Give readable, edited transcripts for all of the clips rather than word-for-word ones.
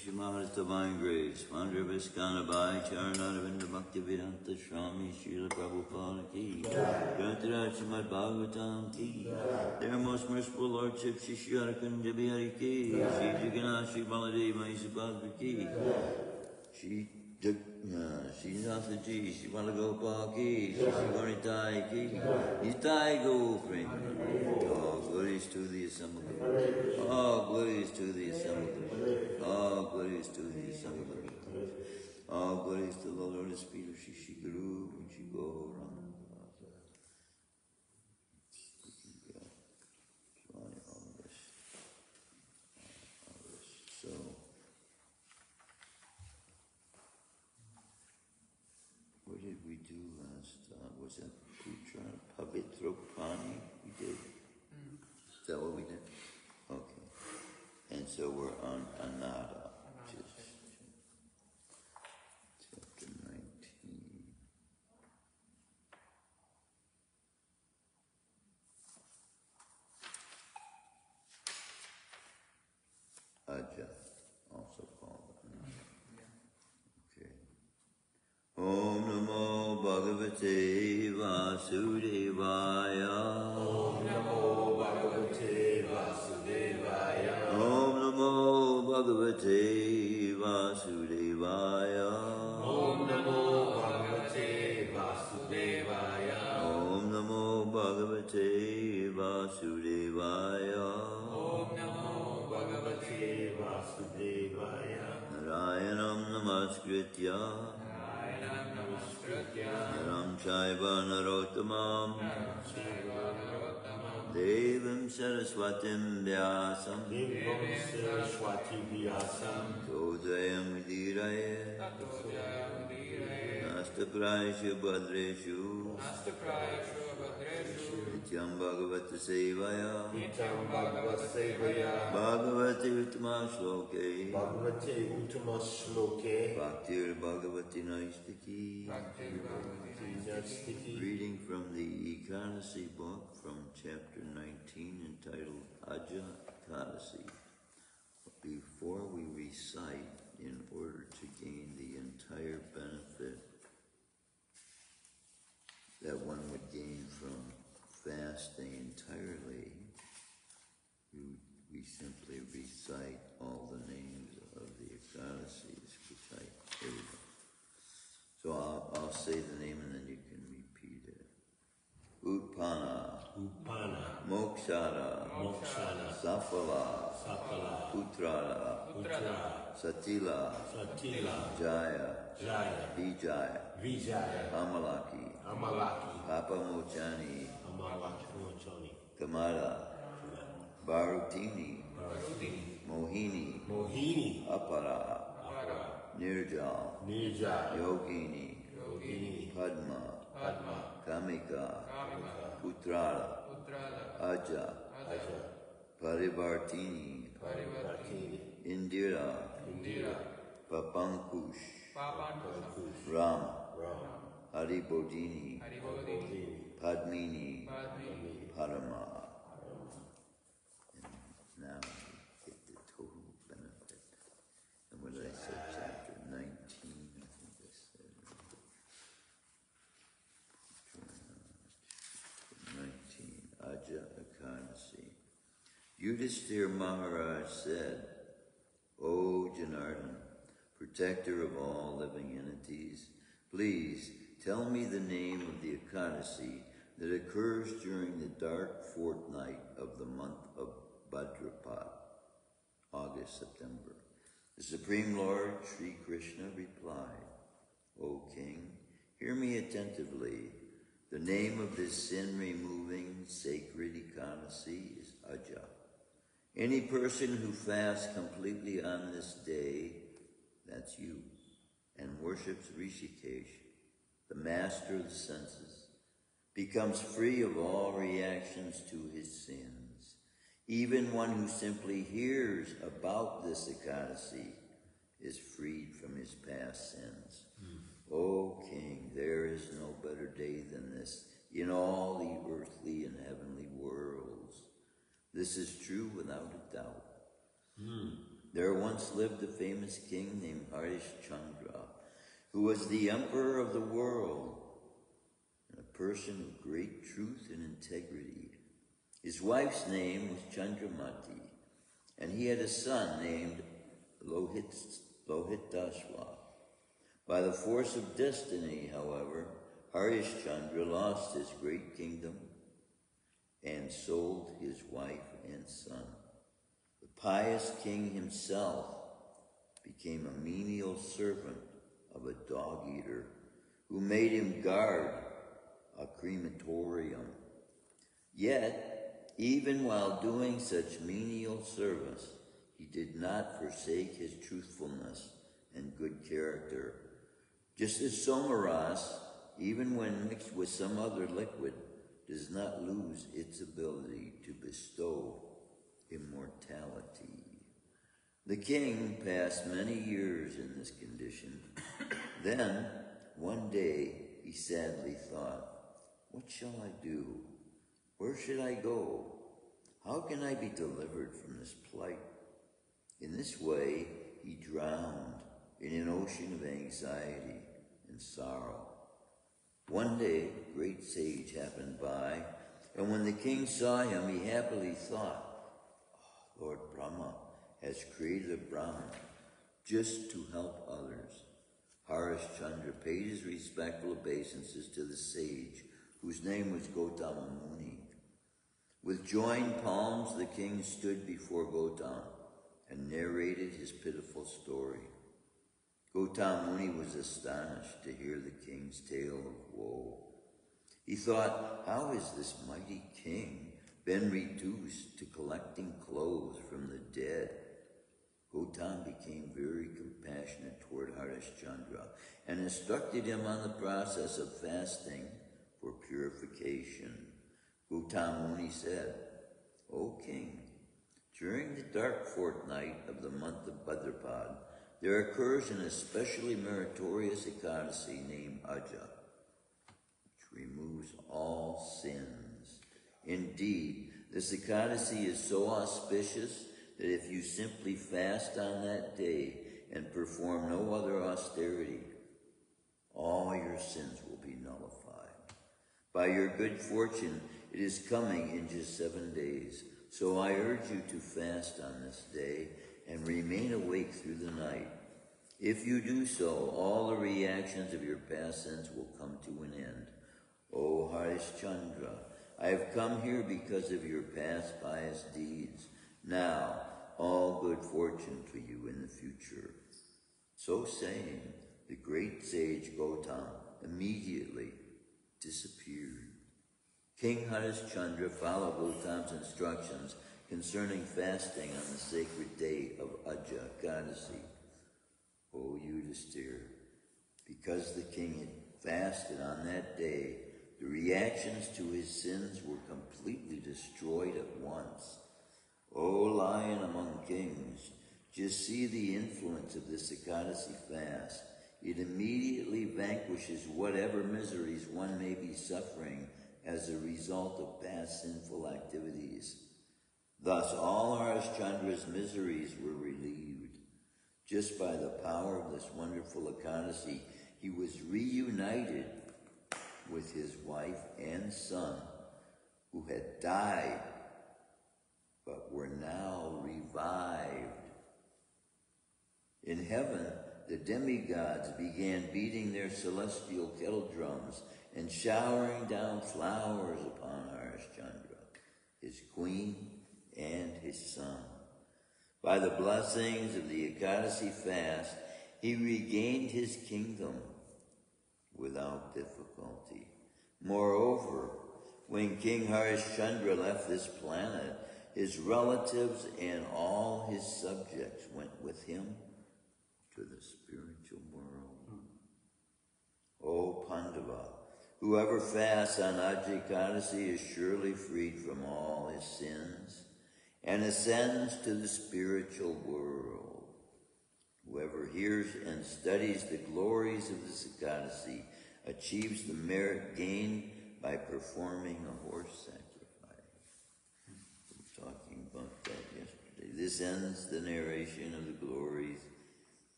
Shrimadbhagavatam Divine Grace, Mandra Viskanabai, Charanaravinda Bhaktivedanta Swami, Srila Prabhupada Ki, Grantaraj Shrimadbhagavatam Ki, Their Most Merciful Lordship, Shri Shriarakunda Bihari Ki, Shri Jagannath Shri Baladev Mahesabhadra Ki, Shri Nathaji, Shri Balagopal Ki, Shri Gauritai Ki, Nitai Goprinda. All glories to the assembled. All glories to the assembled. All glories to the assembled. All glories to the Lord Feet of Shri Guru and Shri Gauranga. So, what did we do last? Was that Putra Pavitropani? We did. Is that what we did? Okay. And so we're on Anada, which is chapter 19. Aja, also called Anada. Okay. Om Namo Bhagavate Vasudevaya. Om Namo Bhagavate Vasudevaya. Om Namo Bhagavate Vasudevaya. Om Namo Bhagavate Vasudevaya. Om Namo Bhagavate Vasudevaya. Vasudevaya. Om Namo Bhagavate Vasudevaya. Narayanam Namaskritya. Narayanam Namaskritya. Naram Chaiva Narottamam. Devam Saraswatim Vyasam. Devam Saraswati Vyasam. Todayam Vidiraye. Nastaprayashu Bhadreshu. Nityam Bhagavata Sevaya. Nityam Bhagavata Sevaya. Bhagavati Uttama Shloke. Bhagavate Uttama Shloke. Bhaktir Bhagavati Naistiki. Reading from the Ekadasi book from chapter 19 entitled Aja Ekadasi. Before we recite, in order to gain the entire benefit that one would gain from fasting entirely, we simply recite all the names of the Ekadasis, which here we go. So I'll say the name and then you can repeat it. Utpana, Upana, Mokshara, Mokshana, Safala, Sapala, Utrara, Uttara, Satila, Satila, Jaya, Jaya, Vijaya, Vijaya, Amalaki, Amalaki, Papamochani, Amalaki Mochoni, Kamara, Barutini, Mohini, Mohini, Apara, Apara, Nirjal, Nija, Yogini, Yogini, Padma, Padma, Kamika, Kamika, Utrara, Aja, Aja, Parivartini, Parivatini, Indira, Indira, Papankush, Papankush, Ram, Ram, Haribodini, Bodhini, Padmini, Padmini, Parama. And now we get the total benefit. And what did I say? Chapter 19, I think I said. 19, Aja Ekadasi. Yudhishthira Maharaj said, O Janardhan, protector of all living entities, please tell me the name of the Ekadasi that occurs during the dark fortnight of the month of Bhadrapad, August, September. The Supreme Lord, Sri Krishna, replied, O King, hear me attentively. The name of this sin-removing sacred Ekadasi is Aja. Any person who fasts completely on this day, that's you, and worships Rishikesh, the master of the senses, becomes free of all reactions to his sins. Even one who simply hears about this Ekadasi is freed from his past sins. O King, there is no better day than this in all the earthly and heavenly worlds. This is true without a doubt. There once lived a famous king named Harishchandra, who was the emperor of the world, and a person of great truth and integrity. His wife's name was Chandramati, and he had a son named Lohitashva. By the force of destiny, however, Harishchandra lost his great kingdom and sold his wife and son. The pious king himself became a menial servant of a dog-eater who made him guard a crematorium. Yet, even while doing such menial service, he did not forsake his truthfulness and good character. Just as somaras, even when mixed with some other liquid, does not lose its ability to bestow immortality. The king passed many years in this condition. Then, one day, he sadly thought, what shall I do? Where should I go? How can I be delivered from this plight? In this way, he drowned in an ocean of anxiety and sorrow. One day, a great sage happened by, and when the king saw him, he happily thought, Lord Brahma has created a Brahman just to help others. Harishchandra paid his respectful obeisances to the sage, whose name was Gautama Muni. With joined palms, the king stood before Gautam and narrated his pitiful story. Gautam Muni was astonished to hear the king's tale of woe. He thought, how has this mighty king been reduced to collecting clothes from the dead? Gautam became very compassionate toward Harishchandra and instructed him on the process of fasting for purification. Gautam Muni said, O king, during the dark fortnight of the month of Bhadrapad, there occurs an especially meritorious Ekadasi named Aja, which removes all sins. Indeed, this Ekadasi is so auspicious that if you simply fast on that day and perform no other austerity, all your sins will be nullified. By your good fortune, it is coming in just 7 days. So I urge you to fast on this day and remain awake through the night. If you do so, all the reactions of your past sins will come to an end. O Harishchandra, I have come here because of your past pious deeds. Now, all good fortune to you in the future. So saying, the great sage Gautam immediately disappeared. King Harishchandra followed Gautam's instructions concerning fasting on the sacred day of Aja Ekadasi. O Yudhisthira, because the king had fasted on that day, the reactions to his sins were completely destroyed at once. O lion among kings, just see the influence of this Ekadasi fast. It immediately vanquishes whatever miseries one may be suffering as a result of past sinful activities. Thus all Harishchandra's miseries were relieved. Just by the power of this wonderful Ekadasi, he was reunited with his wife and son, who had died, but were now revived. In heaven, the demigods began beating their celestial kettle drums and showering down flowers upon Harishchandra, his queen, and his son. By the blessings of the Ekadasi fast, he regained his kingdom without difficulty. Moreover, when King Harishchandra left this planet, his relatives and all his subjects went with him to the spiritual world. O Pandava, whoever fasts on Aja Ekadasi is surely freed from all his sins and ascends to the spiritual world. Whoever hears and studies the glories of this Ekadasi achieves the merit gained by performing a horse sacrifice. We were talking about that yesterday. This ends the narration of the glories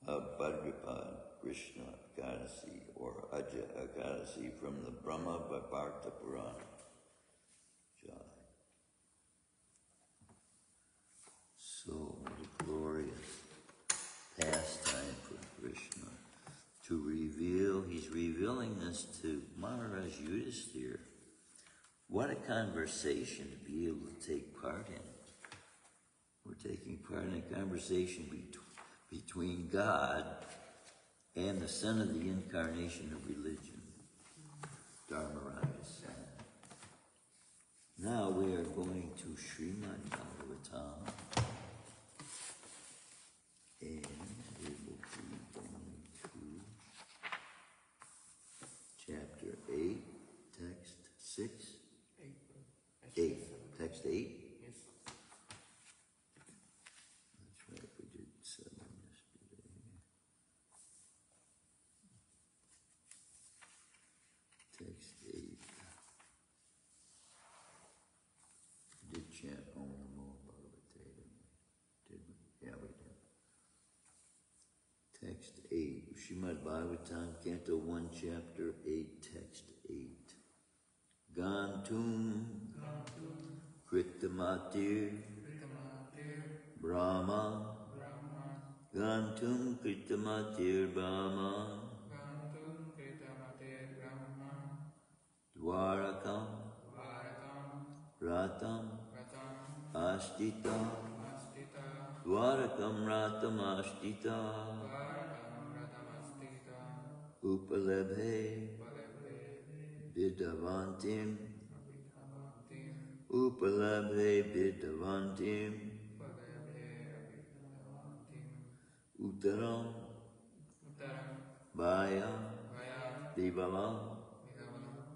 of Bhadrapad Krishna Ekadasi, or Aja Ekadasi, from the Brahma Bharata Purana. Jai. So, what a glorious pastime for Krishna to reveal. He's revealing this to Maharaj Yudhisthira. What a conversation to be able to take part in. We're taking part in a conversation between God and the son of the incarnation of religion, Dharmaraka's son. Now we are going to Shrimadbhagavatam, and we will be going to chapter 8, text 6. 8. Text 8? Yes. That's right, we did 7 yesterday. Text 8. We did chant Om Namo Bhagavate, didn't we? Yeah, we did. Text 8. Shrimadbhagavatam, Canto 1, Chapter 8, Text 8. Gantum Kritamatir Brahma Gantum Kritamatir Brahma Dwarakam Ratam Ashtita Dwarakam Ratam Ashtita Upalabhe Vidavantim Upalabhe Vidavantim Uttaram Bhaya Vivalam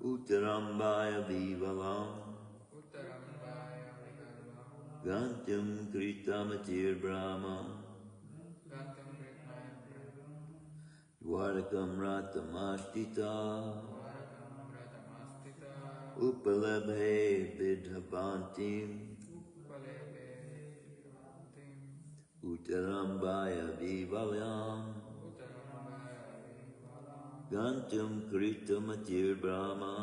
Uttaram Bhaya Vivalam Gantam Kritamatir Brahma Dwarakam Ratam Ashtita Upalabhe Vidhavantim Uttaram Bhaya Vivalam Gantam Kritamatir Brahma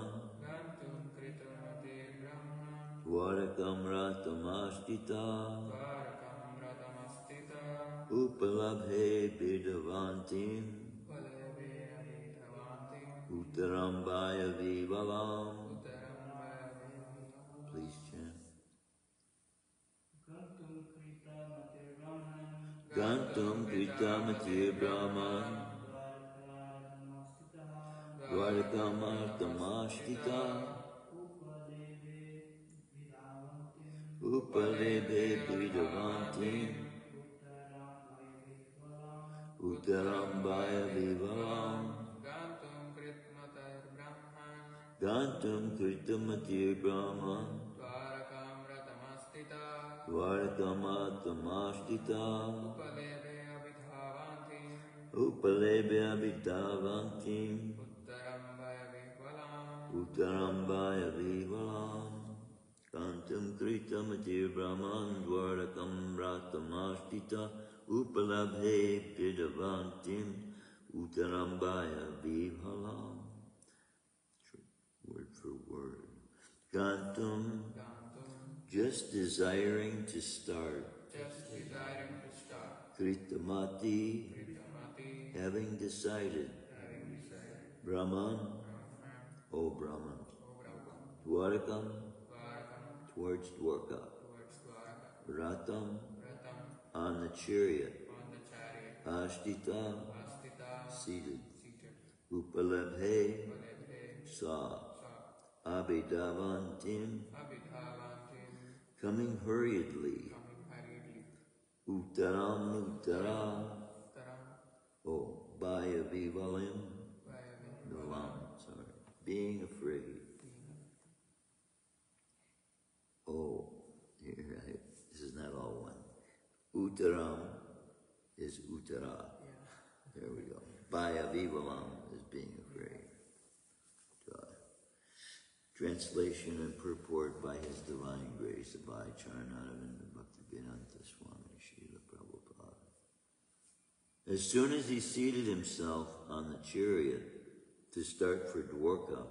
Dwarakam Ratam Ashtita Upalabhe Vidhavantim Uttaram Bhaya Vivalam. Please chant. Gantam Kritamatir Brahman Dwarakam Ratam Ashtita Upalabhe Vidhavantim Uttaram Bhaya Vivalam Gantam Kritamatir Brahman Dwarakam Ratam Ashtita Upalabhe Vidhavantim Uttaram Bhaya Vivalam Gantam Kritamatir Brahman Dwarakam Ratam Ashtita Upalabhe Vidhavantim Uttaram Bhaya Vivalam. Word for word. Gantam, just desiring to start. Kritamati, having decided. Brahman, O Brahman. Dwarakam, towards Dwarka. Ratam, on the chariot. Ashtita, seated. Upalabhe, saw. Abhidavantim, coming hurriedly. Uttaram Uttara, oh, Bhaya Vivalim, being afraid. Oh, here, this is not all one. Uttaram is Uttara. There we go. Bhaya Vivalam is being afraid. Translation and purport by His Divine Grace, Abhay Charanaravinda Bhaktivedanta Swami Srila Prabhupada. As soon as he seated himself on the chariot to start for Dwarka,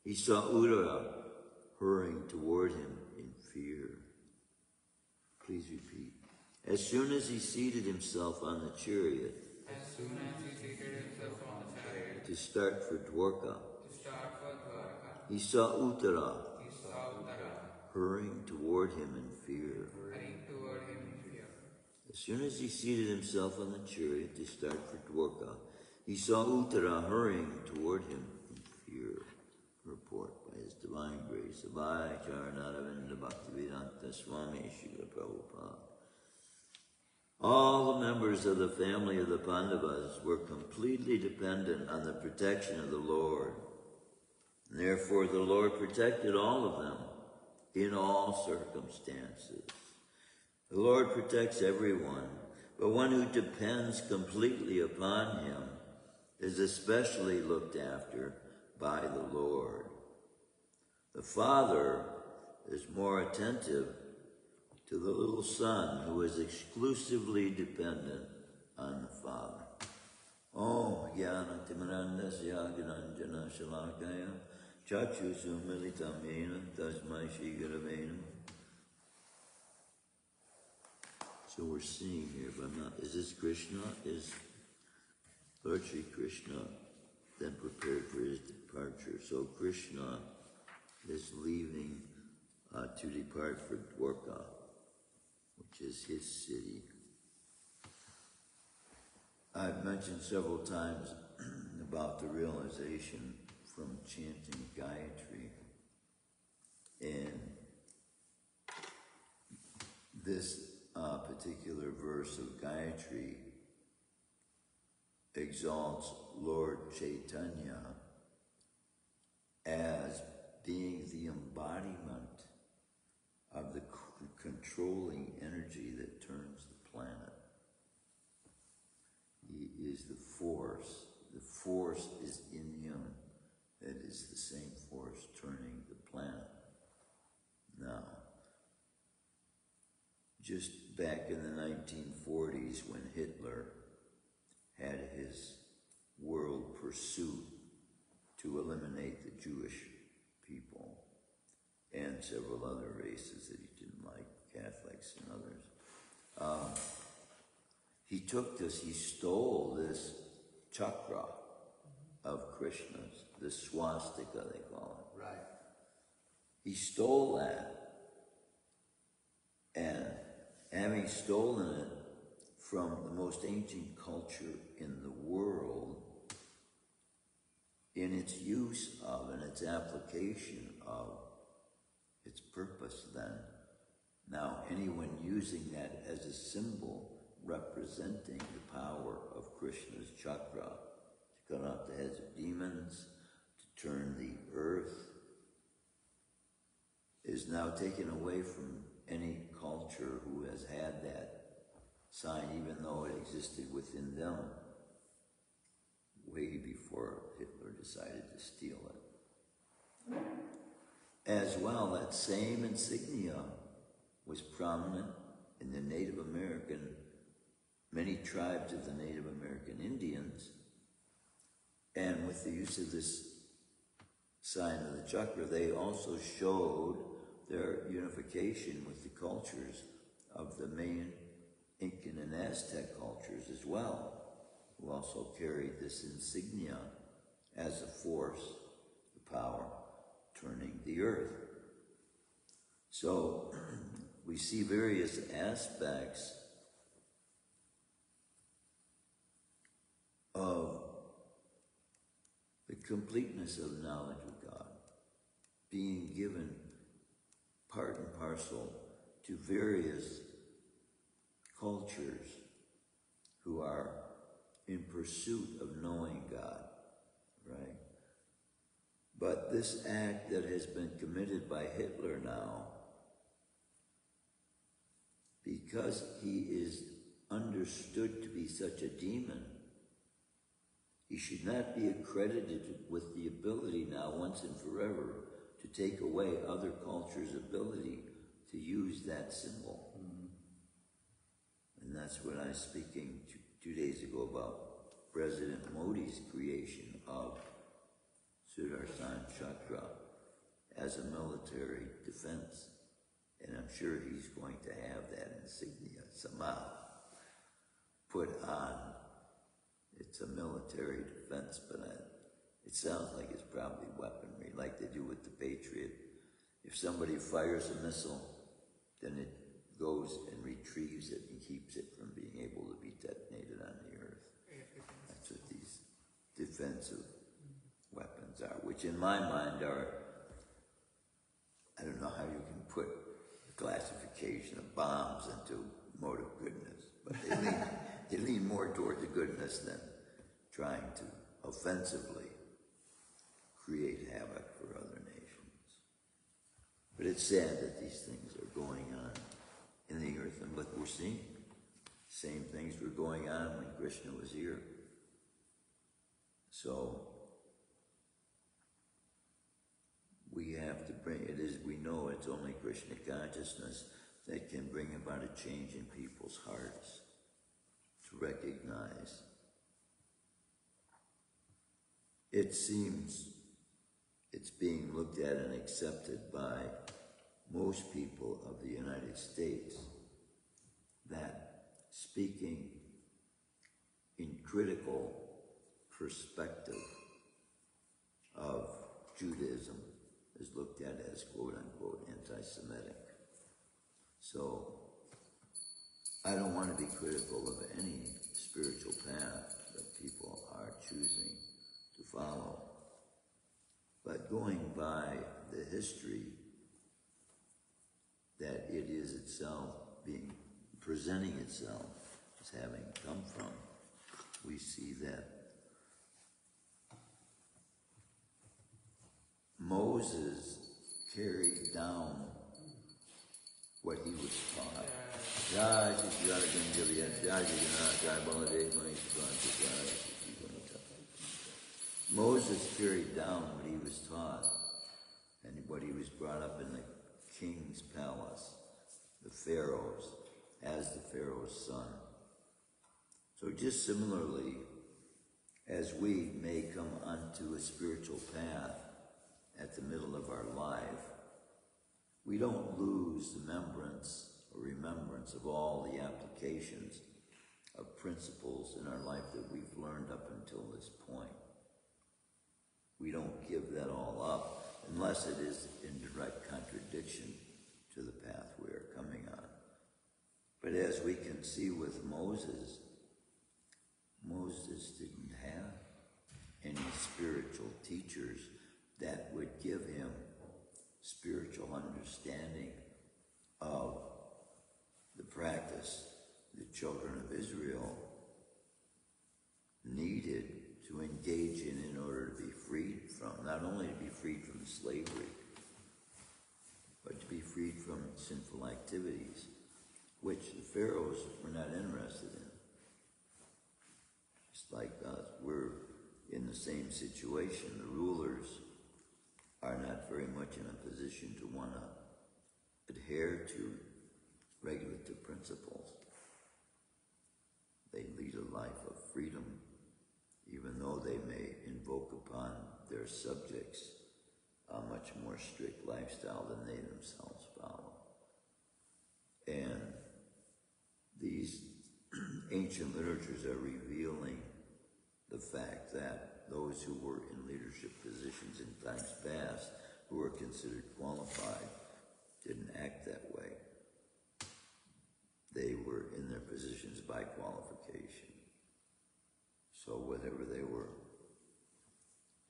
he saw Uttara hurrying toward him in fear. Please repeat. As soon as he seated himself on the chariot, to start for Dwarka, he saw Uttara hurrying toward him in fear. As soon as he seated himself on the chariot to start for Dwarka, he saw Uttara hurrying toward him in fear. Report by His Divine Grace, Abhay Charanaravinda Bhaktivedanta Swami Srila Prabhupada. All the members of the family of the Pandavas were completely dependent on the protection of the Lord. And therefore, the Lord protected all of them in all circumstances. The Lord protects everyone, but one who depends completely upon Him is especially looked after by the Lord. The Father is more attentive to the little son who is exclusively dependent on the Father. Om Jnana Timarandasya Gyananjana Shalakaya Chakshusu Militam Yena Tasmai Shri Gurave Namah. So we're seeing here, if I'm not, is this Krishna? Is Lord Shri Krishna then prepared for his departure? So Krishna is leaving to depart for Dwarka, which is his city. I've mentioned several times about the realization from chanting Gayatri, and this particular verse of Gayatri exalts Lord Chaitanya as being the embodiment of the controlling energy that turns the planet. He is the force. The force is in him. That is the same force turning the planet. Now, just back in the 1940s when Hitler had his world pursuit to eliminate the Jewish people and several other races that he didn't like, Catholics and others. He took this, he stole this chakra of Krishna's, the swastika they call it. Right. He stole that, and having stolen it from the most ancient culture in the world, in its use of and its application of its purpose then, now anyone using that as a symbol representing the power of Krishna's chakra to cut off the heads of demons, to turn the earth, is now taken away from any culture who has had that sign, even though it existed within them way before Hitler decided to steal it. As well, that same insignia was prominent in the Native American, many tribes of the Native American Indians, and with the use of this sign of the chakra, they also showed their unification with the cultures of the main Incan and Aztec cultures as well, who also carried this insignia as a force, the power, turning the earth. So we see various aspects of the completeness of knowledge of God being given part and parcel to various cultures who are in pursuit of knowing God, right? But this act that has been committed by Hitler now, because he is understood to be such a demon, he should not be accredited with the ability now, once and forever, to take away other cultures' ability to use that symbol. And that's what I was speaking 2 days ago about President Modi's creation of Sudarshan Chakra as a military defense. And I'm sure he's going to have that insignia somehow put on. It's a military defense, but it sounds like it's probably weaponry, like they do with the Patriot. If somebody fires a missile, then it goes and retrieves it and keeps it from being able to be detonated on the earth. That's what these defensive weapons are, which in my mind are, I don't know how you can put the classification of bombs into mode of goodness, but they lean more toward the goodness than trying to offensively create havoc for other nations. But it's sad that these things are going on in the earth, and what we're seeing, same things were going on when Krishna was here. So we have to bring, it is, we know it's only Krishna consciousness that can bring about a change in people's hearts to recognize. It seems it's being looked at and accepted by most people of the United States that speaking in critical perspective of Judaism, is looked at as quote-unquote anti-Semitic. So I don't want to be critical of any spiritual path that people are choosing to follow. But going by the history that it is itself presenting itself as having come from, we see that Moses carried down what he was taught. Moses carried down what he was taught and what he was brought up in the king's palace, the Pharaoh's, as the Pharaoh's son. So just similarly, as we may come unto a spiritual path at the middle of our life, we don't lose the remembrance of all the applications of principles in our life that we've learned up until this point. We don't give that all up unless it is in direct contradiction to the path we are coming on. But as we can see with Moses, Moses didn't have any spiritual teachers that would give him spiritual understanding of the practice the children of Israel needed to engage in order to be freed from, not only to be freed from slavery, but to be freed from sinful activities, which the pharaohs were not interested in. Just like us, we're in the same situation. The rulers are not very much in a position to want to adhere to regulative principles. They lead a life of freedom, even though they may invoke upon their subjects a much more strict lifestyle than they themselves follow. And these ancient literatures are revealing the fact that those who were in leadership positions in times past, who were considered qualified, didn't act that way. They were in their positions by qualification. So whatever they were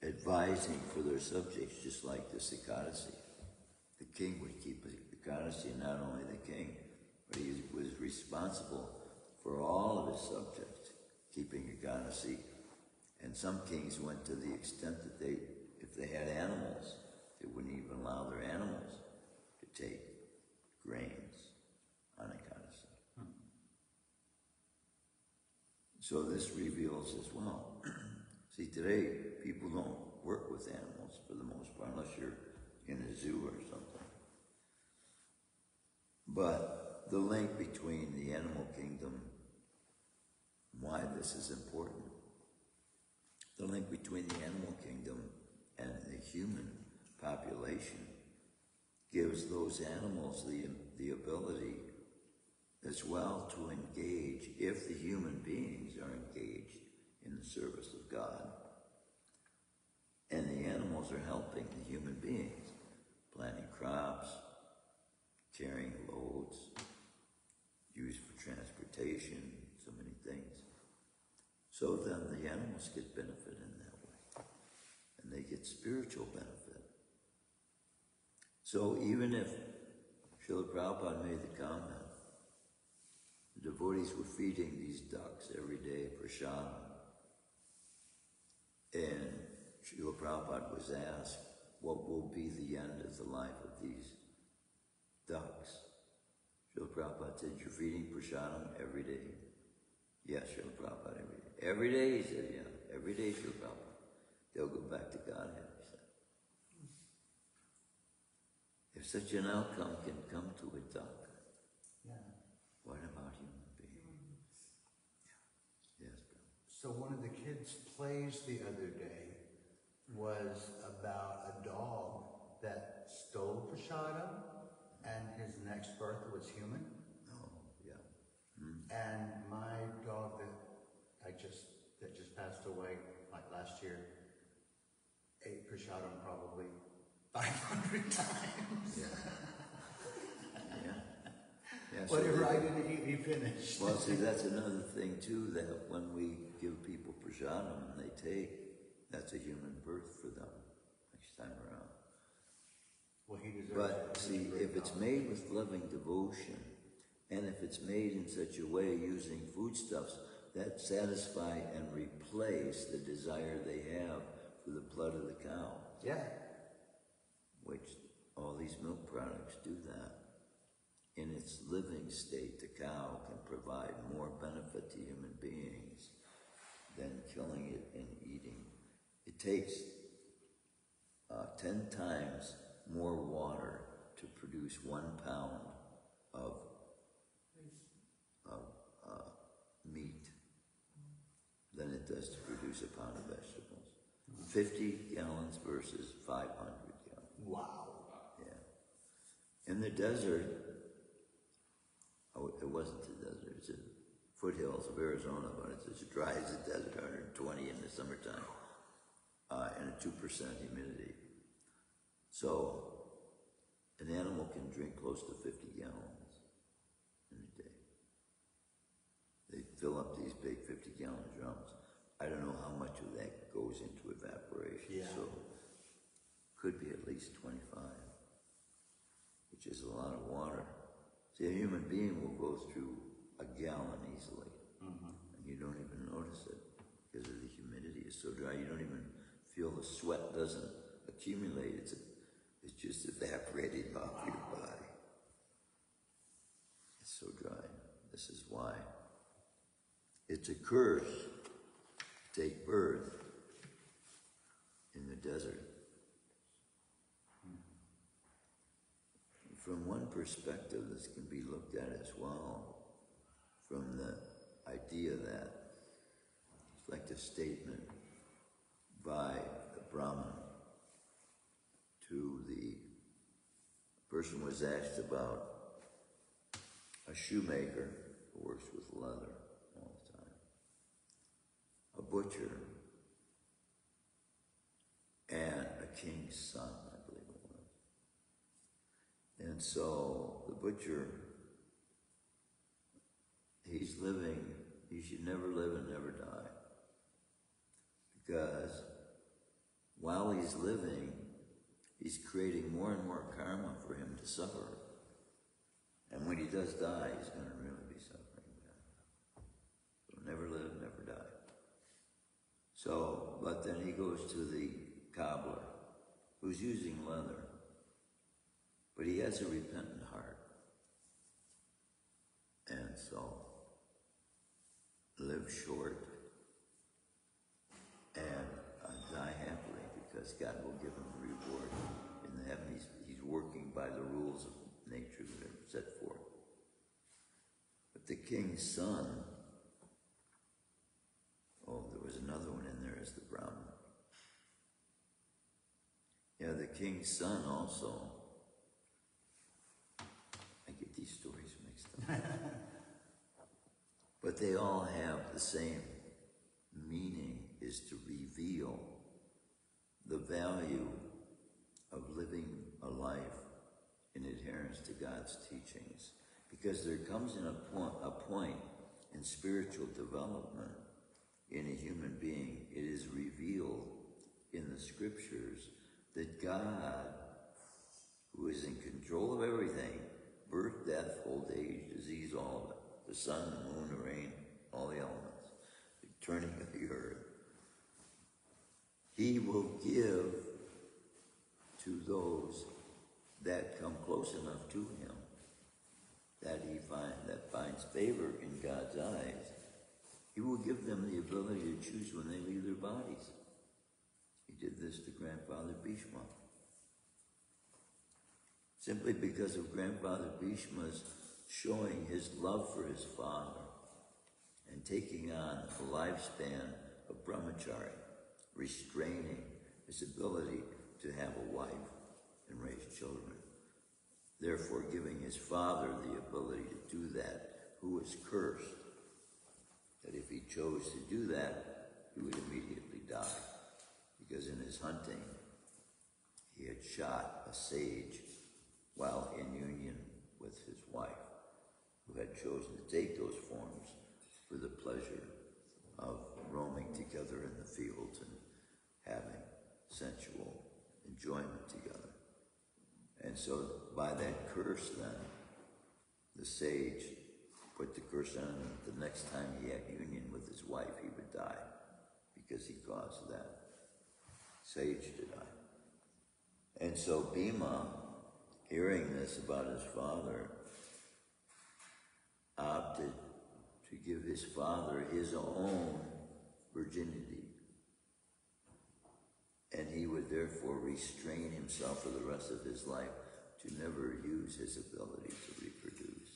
advising for their subjects, just like the Sikadasi, the king would keep the Sikadasi, and not only the king, but he was responsible for all of his subjects keeping Sikadasi. And some kings went to the extent that if they had animals, they wouldn't even allow their animals to take grains on Ekadasi. So this reveals as well. See, today, people don't work with animals for the most part, unless you're in a zoo or something. But the link between the animal kingdom, why this is important, the link between the animal kingdom and the human population gives those animals the ability as well to engage, if the human beings are engaged in the service of God. And the animals are helping the human beings, planting crops, carrying loads, used for transportation, so many things. So then the animals get benefit in that way. And they get spiritual benefit. So even if Srila Prabhupada made the comment, the devotees were feeding these ducks every day, prasadam. And Srila Prabhupada was asked, what will be the end of the life of these ducks? Srila Prabhupada said, you're feeding prasadam every day. Yes, Srila Prabhupada, every day. Every day, he said, yeah, every day, Srila Prabhupada. They'll go back to Godhead, he said. If such an outcome can come to a duck, what about human beings? Yes, brother. So one of the kids' plays the other day was about a dog that stole prasadam and his next birth was human. Oh, yeah. And my dog that just passed away like last year ate prasadam probably 500 times. Yeah. Yeah, so Whatever they- I didn't eat, he finished. Well, see, that's another thing too, that when we give people prasadam and they take, that's a human birth for them next time around. Well, he deserves But it. see, if it's made with loving devotion, and if it's made in such a way using foodstuffs that satisfy and replace the desire they have for the blood of the cow, Yeah. which all these milk products do that. In its living state, the cow can provide more benefit to human beings than killing it and eating. It takes 10 times more water to produce 1 pound of meat than it does to produce a pound of vegetables. 50 gallons versus 500 gallons. Wow. Yeah. In the desert, it wasn't the desert, it's the foothills of Arizona, but it's as dry as the desert, 120 in the summertime, and a 2% humidity. So, an animal can drink close to 50 gallons in a day. They fill up these big 50-gallon drums. I don't know how much of that goes into evaporation, Yeah. so could be at least 25, which is a lot of water. See, a human being will go through a gallon easily, and you don't even notice it because of the humidity is so dry. You don't even feel the sweat doesn't accumulate. It's just evaporating off your body. It's so dry. This is why it's a curse to take birth in the desert. From one perspective, this can be looked at as well, from the idea that it's like the statement by the Brahmin to the person was asked about a shoemaker who works with leather all the time, a butcher, and a king's son, I believe it was. And so the butcher, he's living, he should never live and never die. Because while he's living, he's creating more and more karma for him to suffer. And when he does die, he's going to really be suffering. So never live, never die. So, but then he goes to the cobbler, who's using leather. But he has a repentant heart. And so, live short and die happily, because God will give him a reward in the heaven. He's working by the rules of nature that are set forth. But the king's son, there was another one in there as the Brahmin. Yeah, the king's son also. I get these stories mixed up. But they all have the same meaning, is to reveal the value of living a life in adherence to God's teachings. Because there comes in a point in spiritual development in a human being, it is revealed in the scriptures that God, who is in control of everything, birth, death, old age, disease, all of it, the sun, the moon, the rain, all the elements, the turning of the earth, he will give to those that come close enough to him, that finds favor in God's eyes. He will give them the ability to choose when they leave their bodies. He did this to Grandfather Bhishma. Simply because of Grandfather Bhishma's showing his love for his father and taking on a lifespan of brahmachari, restraining his ability to have a wife and raise children, therefore giving his father the ability to do that, who was cursed, that if he chose to do that, he would immediately die, because in his hunting, he had shot a sage while in union with his wife, who had chosen to take those forms for the pleasure of roaming together in the fields and having sensual enjoyment together. And so by that curse then, the sage put the curse on him. The next time he had union with his wife, he would die, because he caused that sage to die. And so Bhima, hearing this about his father, opted to give his father his own virginity. And he would therefore restrain himself for the rest of his life to never use his ability to reproduce.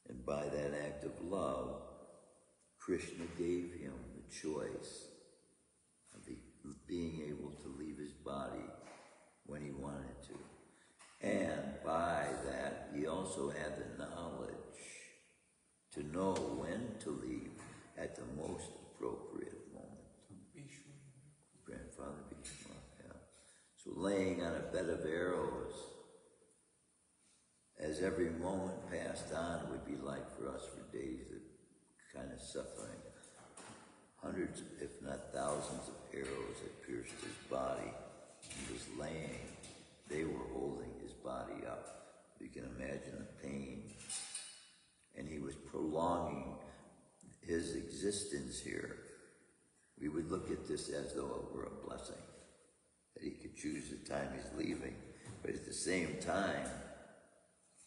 And by that act of love, Krishna gave him the choice of being able to leave his body when he wanted to. And by that, he also had the knowledge to know when to leave at the most appropriate moment. Grandfather Bhishma, yeah. So laying on a bed of arrows, as every moment passed on, would be like for us for days of kind of suffering. Hundreds, if not thousands of arrows had pierced his body. He was laying, they were holding his body up. You can imagine the pain. And he was prolonging his existence here. We would look at this as though it were a blessing, that he could choose the time he's leaving. But at the same time,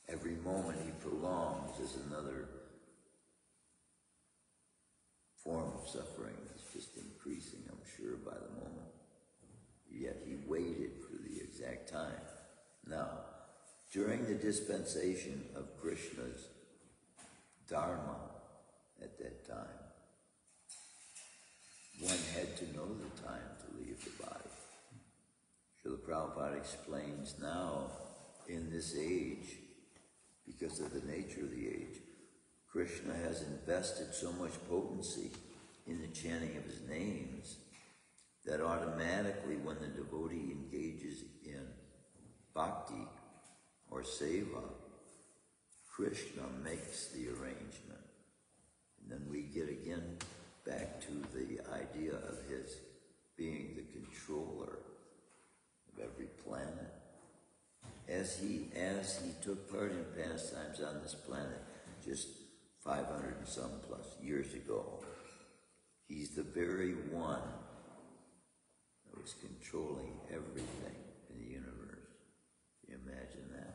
every moment he prolongs is another form of suffering that's just increasing, I'm sure, by the moment. Yet he waited for the exact time. Now, during the dispensation of Krishna's Dharma at that time, one had to know the time to leave the body. Srila Prabhupada explains now, in this age, because of the nature of the age, Krishna has invested so much potency in the chanting of his names that automatically when the devotee engages in bhakti or seva, Krishna makes the arrangement. And then we get again back to the idea of his being the controller of every planet. As he took part in pastimes on this planet just 500 and some plus years ago, he's the very one that was controlling everything in the universe. Can you imagine that?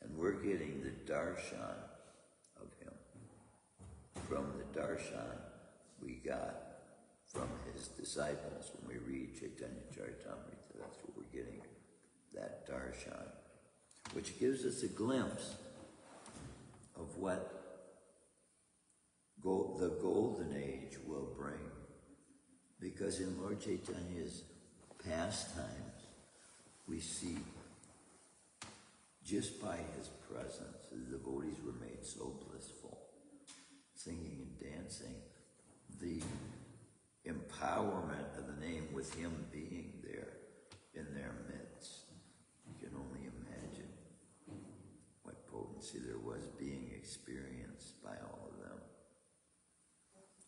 And we're getting the darshan of him from the darshan we got from his disciples when we read Chaitanya Charitamrita. That's what we're getting, that darshan, which gives us a glimpse of what the golden age will bring. Because in Lord Chaitanya's pastimes, we see just by his presence, the devotees were made so blissful, singing and dancing. The empowerment of the name with him being there in their midst. You can only imagine what potency there was being experienced by all of them.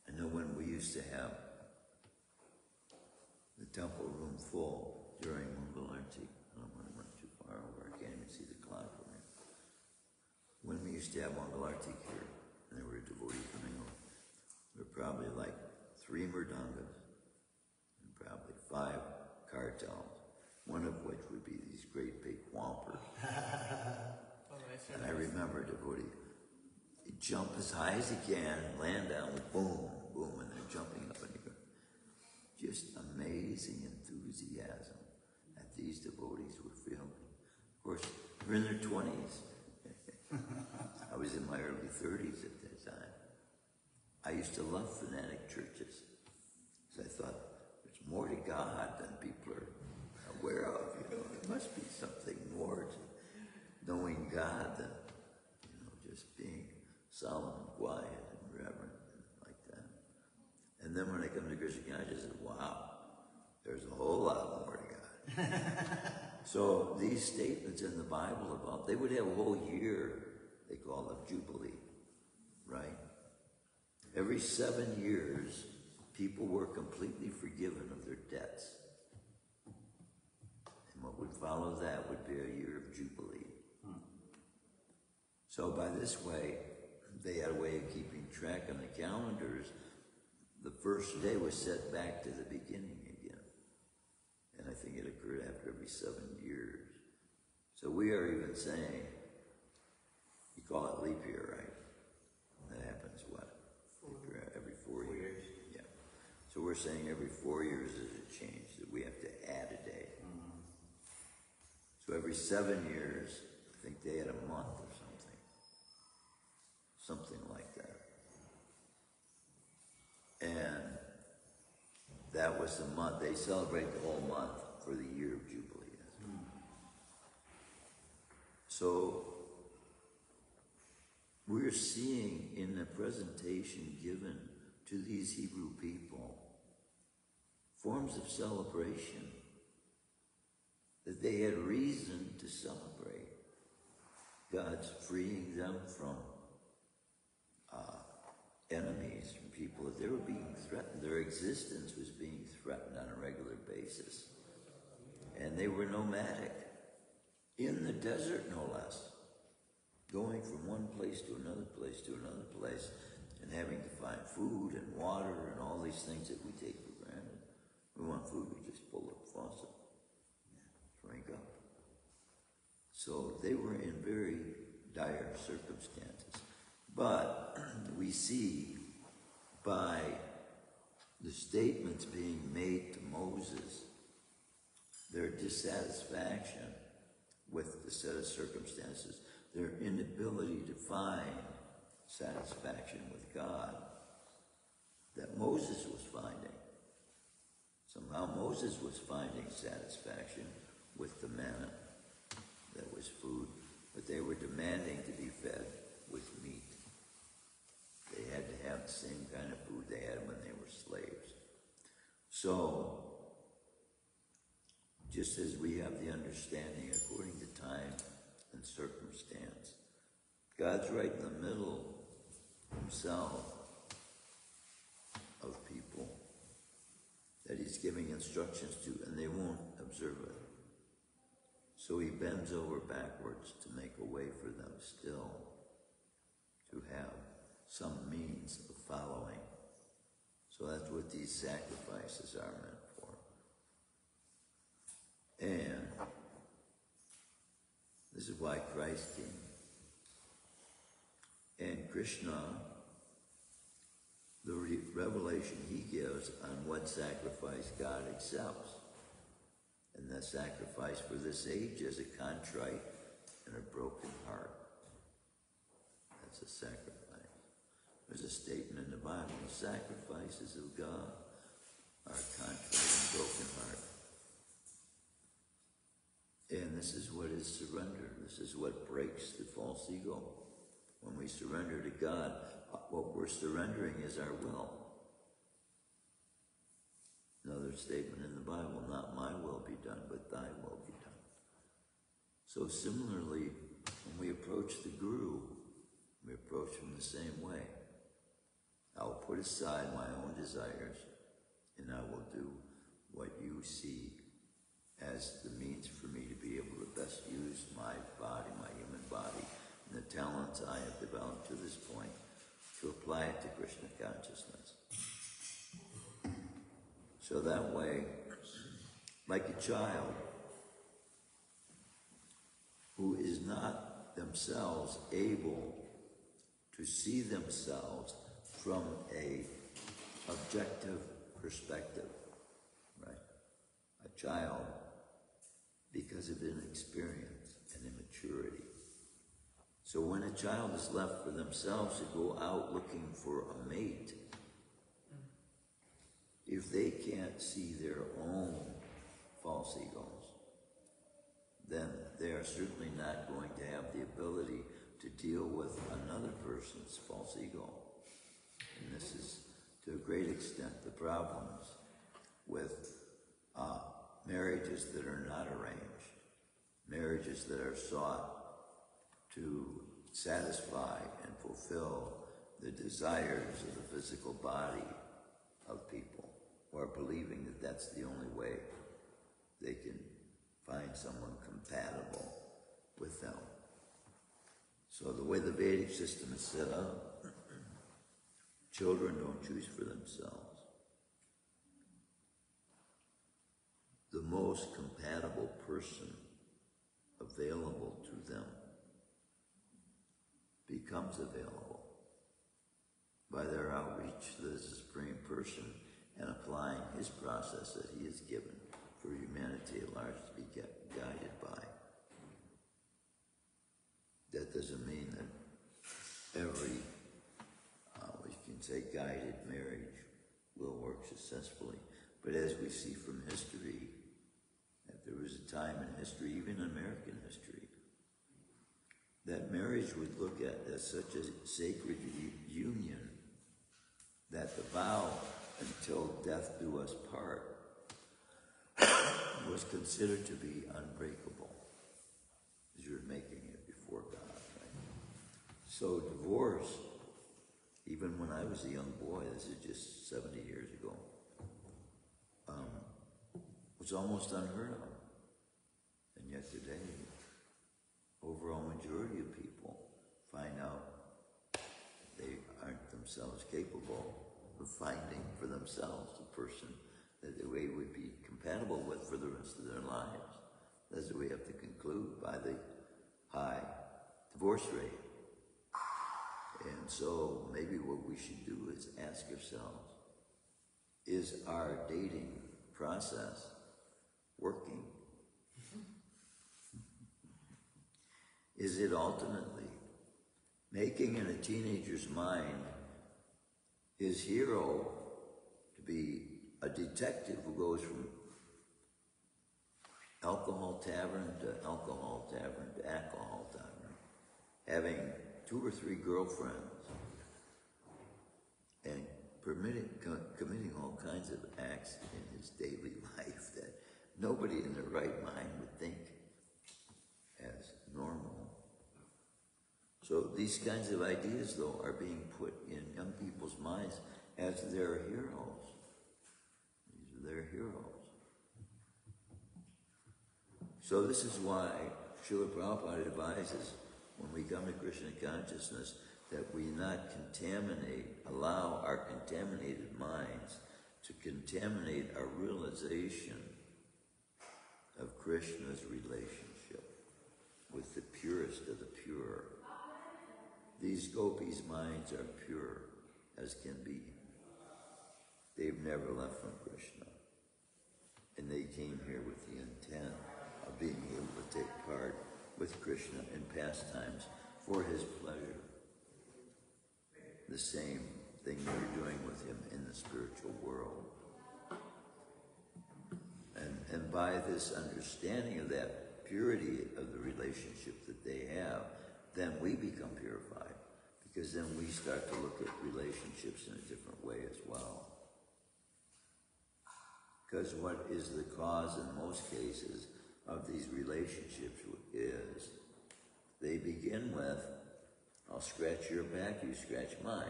I know when we used to have the temple room full during Mangalarti, I don't want to run too far over, I can't even see the clock from here. When we used to have Mangalarti here, and there were devotees coming over, there were probably like 3 mridangas and probably 5 kartals, one of which would be these great big whompers. And I remember a devotee, he'd jump as high as he can, land down with boom, boom, and they're jumping up and you go. Just amazing enthusiasm that these devotees were feeling. Of course, they're in their 20s. I was in my early 30s at that time. I used to love fanatic churches, because I thought there's more to God than people are aware of. There must be something more to knowing God than just being solemn and quiet and reverent and like that. And then when I come to Krishna, I just said, wow, there's a whole lot more to God. So these statements in the Bible about, they would have a whole year, they call it Jubilee, right? Every 7 years, people were completely forgiven of their debts. And what would follow that would be a year of Jubilee. So by this way, they had a way of keeping track on the calendars. The first day was set back to the beginning again. And I think it occurred after every 7 years. So we are even saying, you call it leap year, right? That happens what? Every 4 years. Yeah. So we're saying every 4 years is a change, that we have to add a day. So every 7 years, I think they had a month or something. Something like that. And that was the month. They celebrate the whole month for the year of Jubilee. So we're seeing in the presentation given to these Hebrew people forms of celebration that they had reason to celebrate. God's freeing them from enemies, from people that they were being threatened. Their existence was being threatened on a regular basis. And they were nomadic, in the desert no less, going from one place to another place to another place, and having to find food and water and all these things that we take for granted. We want food, we just pull up the faucet, drink up. So they were in very dire circumstances. But we see by the statements being made to Moses, their dissatisfaction with the set of circumstances, their inability to find satisfaction with God, that Moses was finding. Somehow Moses was finding satisfaction with the manna that was food, but they were demanding to be fed with meat. They had to have the same kind of food they had when they were slaves. So, just as we have the understanding according to time and circumstance, God's right in the middle himself of people that he's giving instructions to, and they won't observe it. So he bends over backwards to make a way for them still to have some means of following. So that's what these sacrifices are meant for. And this is why Christ came. And Krishna, the revelation he gives on what sacrifice God accepts. And that sacrifice for this age is a contrite and a broken heart. That's a sacrifice. There's a statement in the Bible, the sacrifices of God are a contrite and broken heart. And this is what is surrender. This is what breaks the false ego. When we surrender to God, what we're surrendering is our will. Another statement in the Bible, not my will be done, but thy will be done. So similarly, when we approach the Guru, we approach him the same way. I will put aside my own desires, and I will do what you see as the means for me to be able to best use my body, my human body, and the talents I have developed to this point to apply it to Krishna consciousness. So that way, like a child who is not themselves able to see themselves from a objective perspective, right? A child, because of inexperience and immaturity. So when a child is left for themselves to go out looking for a mate, if they can't see their own false egos, then they are certainly not going to have the ability to deal with another person's false ego. And this is, to a great extent, the problems with marriages that are not arranged. marriages that are sought to satisfy and fulfill the desires of the physical body of people, who are believing that that's the only way they can find someone compatible with them. So the way the Vedic system is set up, children don't choose for themselves. The most compatible person available to them becomes available by their outreach to the Supreme Person and applying his process that he has given for humanity at large to be guided by. That doesn't mean that every, we can say, guided marriage will work successfully. But as we see from history, that there was a time in history, even American history, that marriage would look at as such a sacred union that the vow, until death do us part, was considered to be unbreakable, as you're making it before God, right? So divorce, even when I was a young boy, this is just 70 years ago, was almost unheard of. And yet today, overall majority of people find out they aren't themselves capable of finding for themselves a person that they would be compatible with for the rest of their lives. That's what we have to conclude by the high divorce rate. And so maybe what we should do is ask ourselves, is our dating process working? Is it ultimately making in a teenager's mind his hero to be a detective who goes from alcohol tavern to alcohol tavern to alcohol tavern, having 2 or 3 girlfriends, and committing all kinds of acts in his daily life that nobody in their right mind would think as normal? So these kinds of ideas, though, are being put in young people's minds as their heroes. These are their heroes. So this is why Srila Prabhupada advises, when we come to Krishna consciousness, that we not allow our contaminated minds to contaminate our realization of Krishna's relationship with the purest of the pure. These gopis' minds are pure as can be. They've never left from Krishna. And they came here with the intent of being able to take part with Krishna in pastimes for his pleasure. The same thing we're doing with him in the spiritual world. And by this understanding of that purity of the relationship that they have, then we become purified, because then we start to look at relationships in a different way as well. Because what is the cause in most cases of these relationships is they begin with, I'll scratch your back, you scratch mine.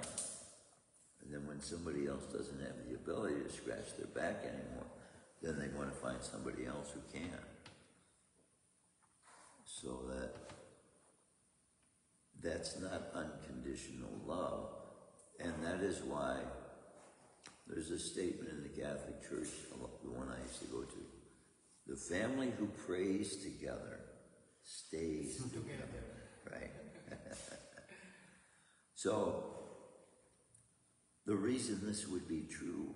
And then when somebody else doesn't have the ability to scratch their back anymore, then they want to find somebody else who can. So that's not unconditional love. And that is why there's a statement in the Catholic Church, the one I used to go to, the family who prays together stays together, right? So, the reason this would be true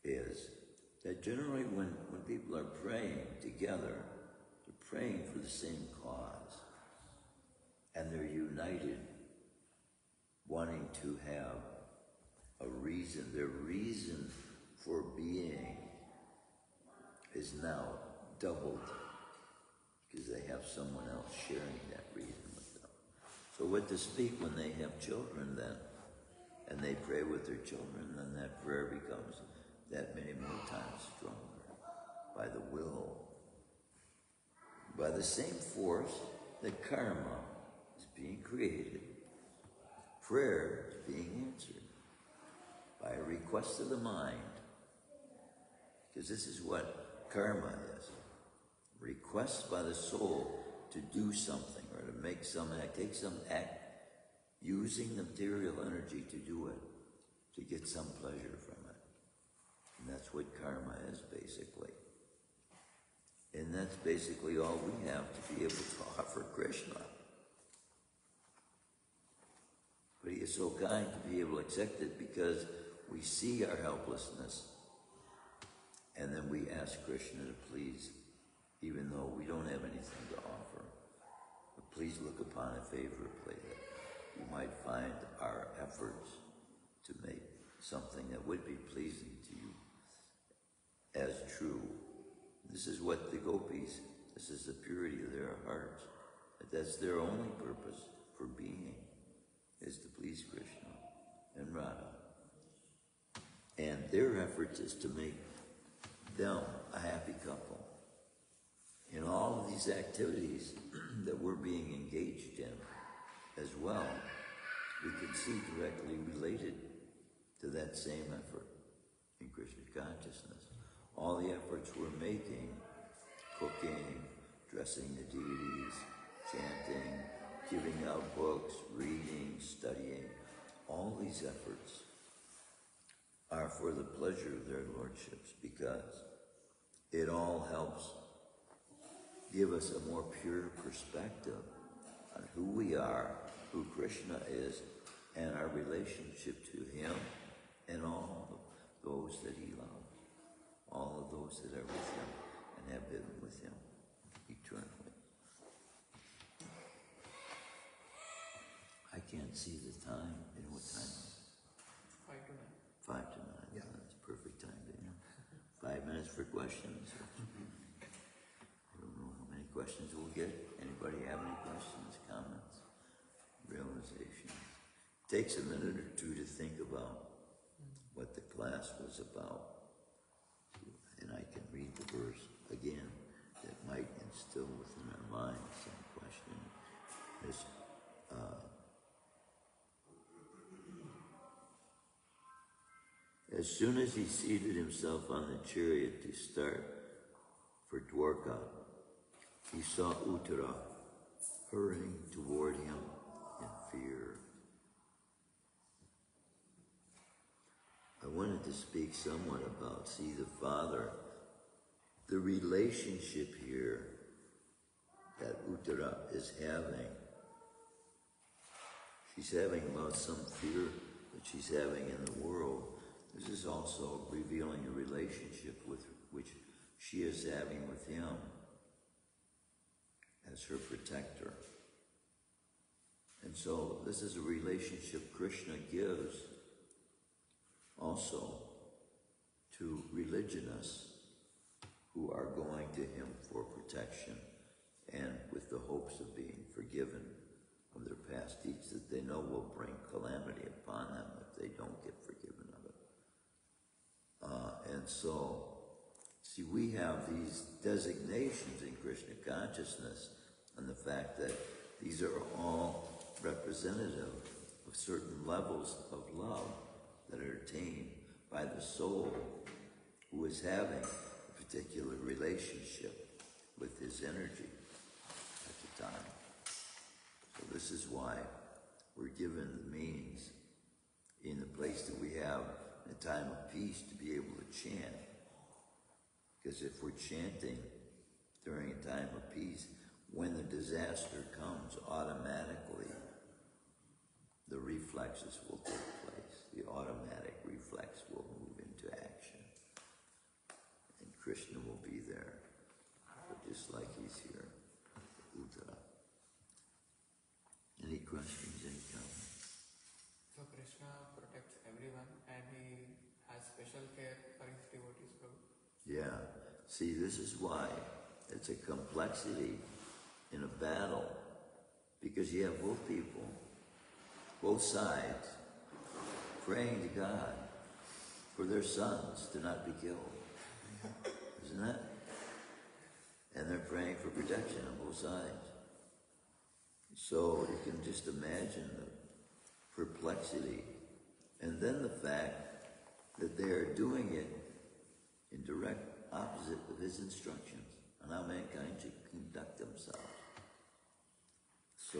is that generally when people are praying together, they're praying for the same cause. And they're united, wanting to have a reason. Their reason for being is now doubled because they have someone else sharing that reason with them. So what to speak when they have children then, and they pray with their children, then that prayer becomes that many more times stronger by the will By the same force that karma is being created, prayer is being answered by a request of the mind. Because this is what karma is. Requests by the soul to do something or to make some act, take some act, using the material energy to do it, to get some pleasure from it. And that's what karma is, basically. And that's basically all we have to be able to offer Krishna. But he is so kind to be able to accept it because we see our helplessness. And then we ask Krishna to please, even though we don't have anything to offer, but please look upon it favorably, that you might find our efforts to make something that would be pleasing to you as true. This is what the gopis, this is the purity of their hearts. That's their only purpose for being, is to please Krishna and Radha. And their efforts is to make them a happy couple. In all of these activities that we're being engaged in as well, we can see directly related to that same effort in Krishna consciousness. All the efforts we're making, cooking, dressing the deities, chanting, giving out books, reading, studying, all these efforts are for the pleasure of their lordships, because it all helps give us a more pure perspective on who we are, who Krishna is, and our relationship to him and all of those that he loves, all of those that are with him and have been with him eternally. I can't see the time. You know what time is it? 5 to 9. 5 to 9. Yeah. That's perfect time to end. 5 minutes for questions. I don't know how many questions we'll get. Anybody have any questions, comments, realizations? Takes a minute or two to think about what the class was about. And I can read the verse again that might instill within our minds some question. This, as soon as he seated himself on the chariot to start for Dwarka, he saw Uttara hurrying toward him in fear. I wanted to speak somewhat about, see the father, the relationship here that Uttara is having. She's having about some fear that she's having in the world. This is also revealing a relationship with which she is having with him as her protector. And so this is a relationship Krishna gives also to religionists who are going to him for protection and with the hopes of being forgiven of their past deeds that they know will bring calamity upon them if they don't get forgiven of it. And so, see, we have these designations in Krishna consciousness and the fact that these are all representative of certain levels of love that are attained by the soul who is having a particular relationship with his energy at the time. So this is why we're given the means in the place that we have in a time of peace to be able to chant. Because if we're chanting during a time of peace, when the disaster comes, automatically the reflexes will take place. The automatic reflex will move into action. And Krishna will be there, but just like he's here. Uttara. Any questions, any comments? So Krishna protects everyone and he has special care for his devotees, Prabhu. Yeah. See, this is why it's a complexity in a battle, because you have both people, both sides, praying to God for their sons to not be killed. Isn't that? And they're praying for protection on both sides. So you can just imagine the perplexity. And then the fact that they are doing it in direct opposite of his instructions on how mankind should conduct themselves. So,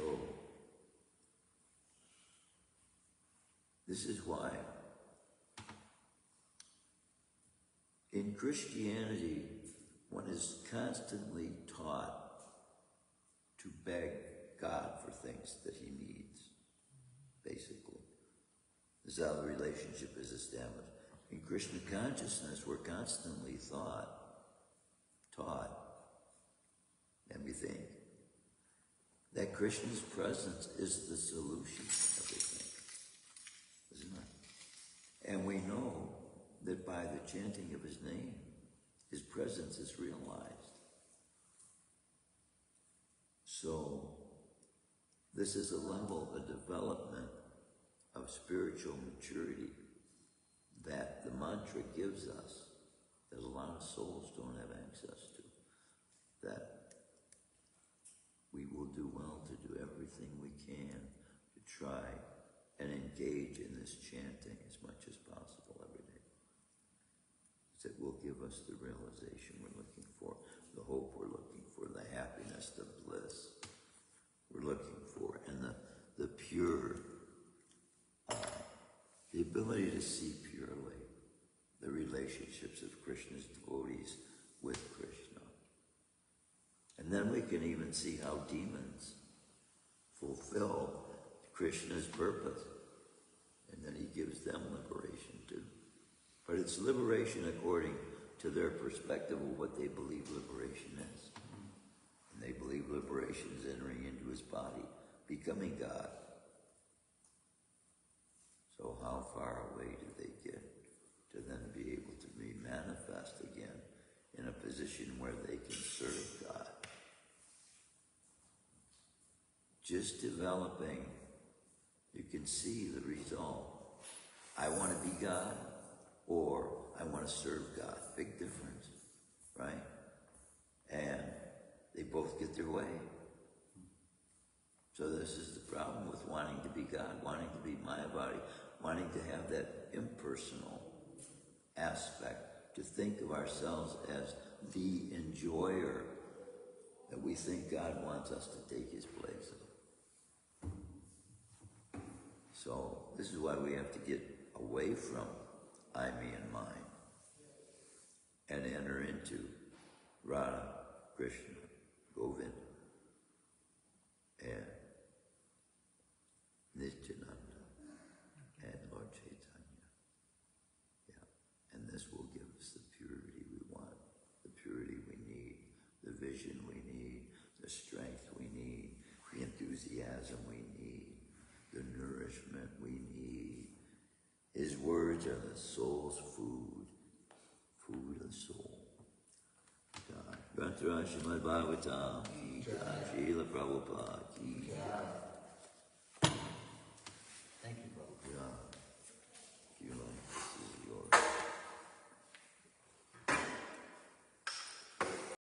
this is why in Christianity, one is constantly taught to beg God for things that he needs, basically. This is how the relationship is established. In Krishna consciousness, we're constantly taught, and we think that Krishna's presence is the solution to everything, isn't it? And we know that by the chanting of his name, his presence is realized. So, this is a level of development of spiritual maturity that the mantra gives us that a lot of souls don't have access to. That we will do well to do everything we can to try and engage in this chanting as much as possible every day. That will give us the realization we're looking for, the hope we're looking for, the happiness, the bliss we're looking for, and the pure, the ability to see purely the relationships of Krishna's devotees with Krishna. And then we can even see how demons fulfill Krishna's purpose. And then he gives them liberation too. But it's liberation according to their perspective of what they believe liberation is. And they believe liberation is entering into his body, becoming God. So how far away do they get to then be able to be manifest again in a position where they can serve God? Just developing, you can see the result. I want to be God, or I want to serve God. Big difference, right? And they both get their way. So this is the problem with wanting to be God, wanting to be Mayavadi, wanting to have that impersonal aspect, to think of ourselves as the enjoyer, that we think God wants us to take his place. So this is why we have to get away from I, me, and mine and enter into Radha, Krishna, Govinda, and Nityananda, and Lord Chaitanya. Yeah, and this will give us the purity we want, the purity we need, the vision we need, the strength we need, the enthusiasm we need, the nourishment we need. His words are the soul's food, food of the soul. Shrimadbhagavatam, Srila Prabhupada,